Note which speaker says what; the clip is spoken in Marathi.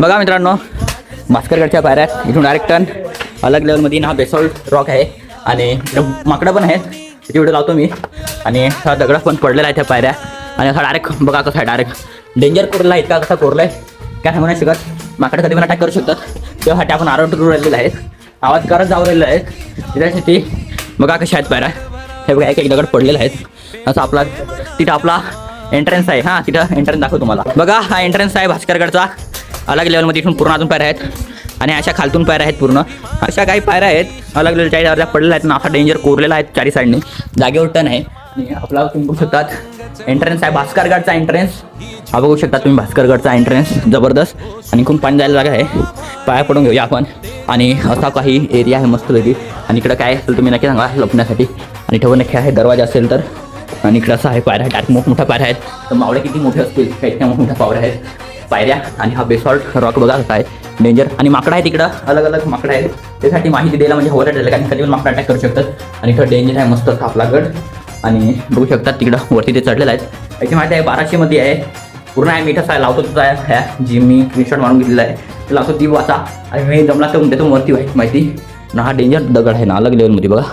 Speaker 1: बघा मित्रांनो, भास्करगडच्या पायऱ्या आहेत. इथून डायरेक्ट टर्न अलग लेवलमध्ये हा बेसॉल्ट रॉक आहे आणि माकडं पण आहेत. त्याची व्हिडिओ लावतो मी. आणि हा दगड पण पडलेला आहे त्या पायऱ्या. आणि असा डायरेक्ट बघा कसा आहे, डायरेक्ट डेंजर कोरला आहे. इतका कसा कोरला आहे काय सांगू नाही शकत. माकडं कधी पण अटॅक करू शकतात. तेव्हासाठी आपण आरोट करून राहिलेलं आहे, आवाज करत जाऊ राहिलेला आहे. त्याच्यासाठी बघा कशा आहेत पायऱ्या. हे बघा एक एक दगड पडलेले आहेत. असं आपला तिथं आपला एंट्रन्स आहे. हां, तिथं एंट्रन्स दाखव तुम्हाला. बघा हा एंट्रन्स आहे भास्करगडचा. अलग लेवलमध्ये इथून पूर्ण अजून पायऱ्या आहेत आणि अशा खालतून पायऱ्या आहेत. पूर्ण अशा काही पायऱ्या आहेत अलग लेवलच्या अर्ध्या पडलेल्या आहेत ना. असा डेंजर कोरलेला आहे चारी साईडने. जागेवर टर्न आहे आणि आपला तुम्ही बघू शकतात एंट्रन्स आहे भास्करगडचा एंट्रन्स. हा बघू शकता तुम्ही भास्करगडचा एंट्रन्स जबरदस्त. आणि खूप पाणी जायला जागा आहे. पाया पडून घेऊया आपण. आणि असा काही एरिया आहे मस्त वेगळी. आणि इकडं काय असेल तुम्ही नक्की सांगा लपण्यासाठी. आणि ठेवून नक्की आहे दरवाजा असेल तर. आणि इकडं असं आहे पायऱ्या, डायरेक्ट मोठमोठ्या पायऱ्या आहेत. तर मावळे किती मोठे असतील काही इतक्या मोठमोठ्या पावऱ्या आहेत पायऱ्या. आणि हा बेसॉल्ट रॉक बघा कसा आहे डेंजर. आणि माकडं आहे तिकडं अलग अलग माकडं आहेत. त्यासाठी माहिती द्यायला म्हणजे हवं राहिलं कारण कधी पण माकडं अटॅक करू शकतात. आणि इथं डेंजर आहे मस्त आपला गड. आणि बघू शकतात तिकडं वरती ते चढलेलं आहेत. याची माहिती आहे 1200 आहे. पूर्ण आहे मीठ आहे लावतो तुझा ह्या जी मी स्क्रीनशॉट मारून घेतलेला आहे ते लावतो ती वाचा. आणि मी जमला तर देतो वरती माहिती. हा डेंजर दगड आहे ना अलग लेवलमध्ये बघा.